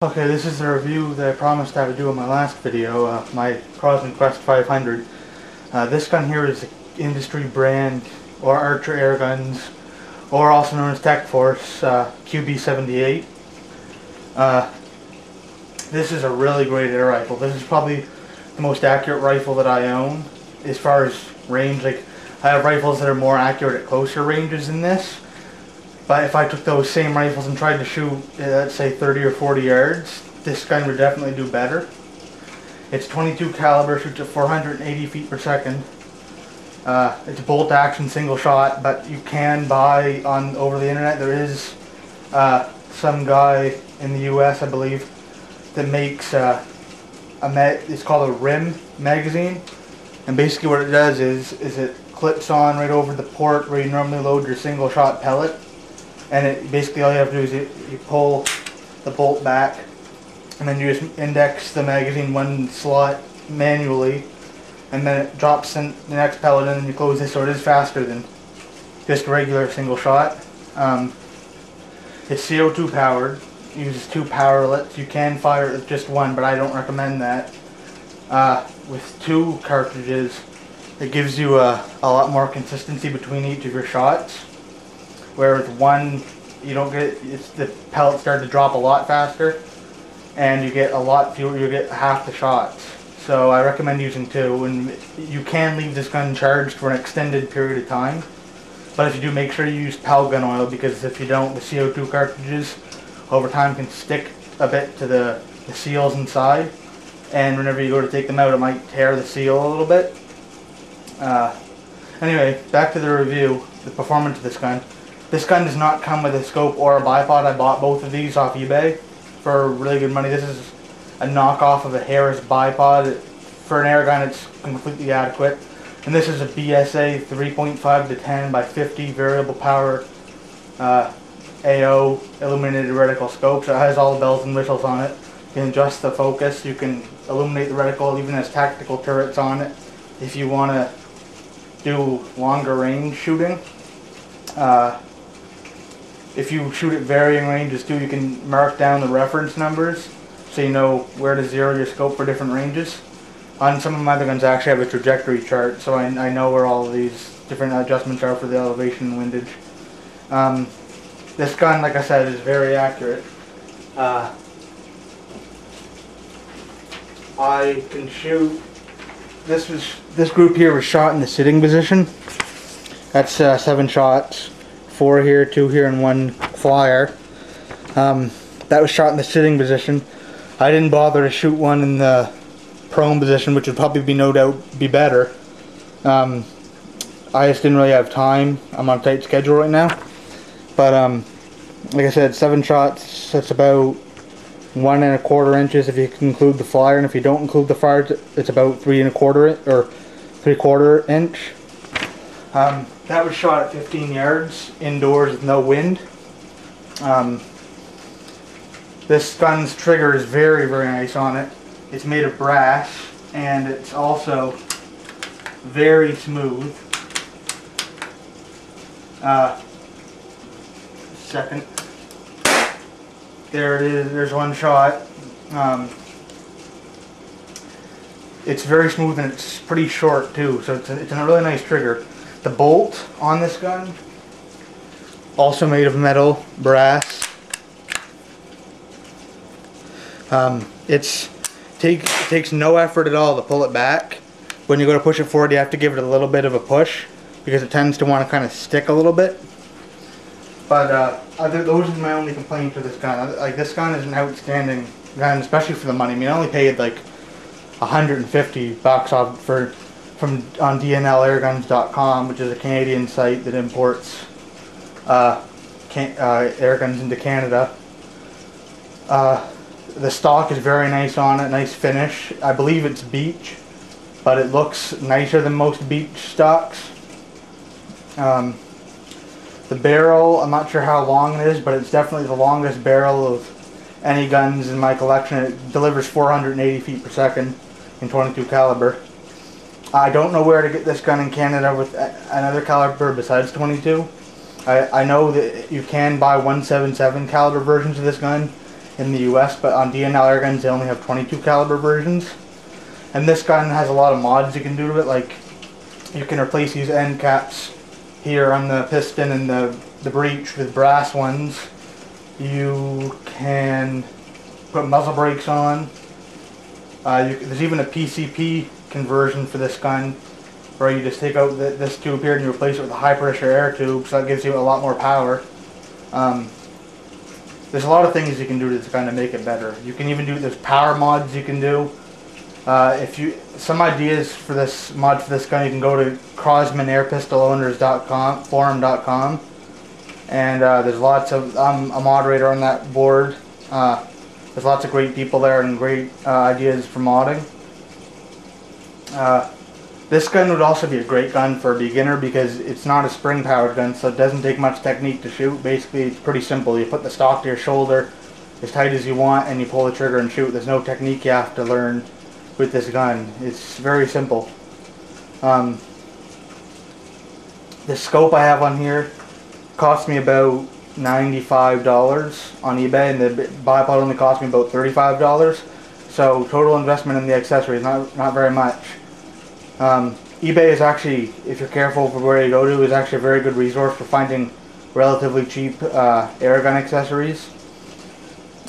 Okay, this is the review that I promised I would do in my last video, my Crosman Quest 500. This gun here is the industry brand, or Archer Air Guns, or also known as Tech Force, qb78. This is a really great air rifle. This is probably the most accurate rifle that I own as far as range. Like, I have rifles that are more accurate at closer ranges than this. But if I took those same rifles and tried to shoot, let's say 30 or 40 yards, this gun would definitely do better. It's 22 caliber, shoots at 480 feet per second. It's a bolt action single shot, but you can buy over the internet. There is some guy in the US, I believe, that makes it's called a rim magazine. And basically what it does is it clips on right over the port where you normally load your single shot pellet. And it basically all you have to do is you pull the bolt back, and then you just index the magazine one slot manually, and then it drops in the next pellet, and then you close this, so it is faster than just a regular single shot. It's CO2 powered, it uses 2 powerlets. You can fire it with just one, but I don't recommend that. With 2 cartridges, it gives you a lot more consistency between each of your shots. Where with one, you don't get, the pellets start to drop a lot faster, and you get a lot fewer, you get half the shots. So I recommend using 2, and you can leave this gun charged for an extended period of time. But if you do, make sure you use Pal gun oil, because if you don't, the CO2 cartridges over time can stick a bit to the seals inside, and whenever you go to take them out, it might tear the seal a little bit. Anyway, back to the review, the performance of this gun. This gun does not come with a scope or a bipod. I bought both of these off eBay for really good money. This is a knockoff of a Harris bipod. For an air gun, it's completely adequate. And this is a BSA 3.5 to 10 by 50 variable power AO illuminated reticle scope. So it has all the bells and whistles on it. You can adjust the focus. You can illuminate the reticle. It even has tactical turrets on it if you want to do longer range shooting. If you shoot at varying ranges too, you can mark down the reference numbers so you know where to zero your scope for different ranges. On some of my other guns I actually have a trajectory chart, so I know where all of these different adjustments are for the elevation and windage. This gun, like I said, is very accurate. I can shoot, this group here was shot in the sitting position. That's 7 shots. 4 here, 2 here, and 1 flyer. That was shot in the sitting position. I didn't bother to shoot one in the prone position, which would probably no doubt be better. I just didn't really have time. I'm on a tight schedule right now. But like I said, 7 shots. That's about 1 1/4 inches if you include the flyer, and if you don't include the flyer, it's about 3 1/4 or 3/4 inch. That was shot at 15 yards, indoors with no wind. This gun's trigger is very, very nice on it. It's made of brass, and it's also very smooth. Second. There it is, there's 1 shot. It's very smooth, and it's pretty short too, so it's a really nice trigger. The bolt on this gun, also made of metal, brass. It takes no effort at all to pull it back. When you go to push it forward, you have to give it a little bit of a push, because it tends to want to kind of stick a little bit. But those are my only complaints with this gun. Like, this gun is an outstanding gun, especially for the money. I mean, I only paid like $150 on DNLairguns.com, which is a Canadian site that imports air guns into Canada. The stock is very nice on it, nice finish. I believe it's beech, but it looks nicer than most beech stocks. The barrel, I'm not sure how long it is, but it's definitely the longest barrel of any guns in my collection. It delivers 480 feet per second in 22 caliber. I don't know where to get this gun in Canada with another caliber besides 22. I know that you can buy 177 caliber versions of this gun in the US, but on DNL air guns they only have 22 caliber versions. And this gun has a lot of mods you can do to it, like you can replace these end caps here on the piston and the breech with brass ones. You can put muzzle brakes on. There's even a PCP conversion for this gun, where you just take out this tube here and you replace it with a high pressure air tube, so that gives you a lot more power. There's a lot of things you can do to this gun to make it better. You can even do, there's power mods you can do. Some ideas for this mod for this gun, you can go to CrosmanAirPistolOwners.com forum.com, and there's lots of, I'm a moderator on that board. There's lots of great people there and great ideas for modding. This gun would also be a great gun for a beginner because it's not a spring powered gun, so it doesn't take much technique to shoot. Basically it's pretty simple. You put the stock to your shoulder as tight as you want and you pull the trigger and shoot. There's no technique you have to learn with this gun. It's very simple. The scope I have on here cost me about $95 on eBay, and the bipod only cost me about $35. So total investment in the accessories, not very much. eBay is actually, if you're careful for where you go to, is actually a very good resource for finding relatively cheap air gun accessories.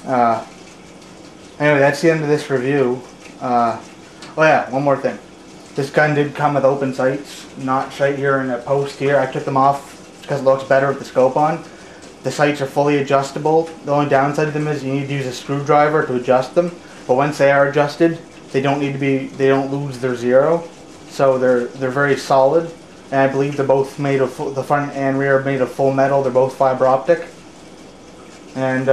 Anyway, that's the end of this review. Oh yeah, one more thing. This gun did come with open sights, notch right here and a post here. I took them off because it looks better with the scope on. The sights are fully adjustable. The only downside of them is you need to use a screwdriver to adjust them. But once they are adjusted, they don't lose their zero. So they're very solid. And I believe they're both made of, the front and rear are made of full metal. They're both fiber optic. And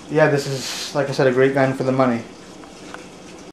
yeah, this is, like I said, a great gun for the money.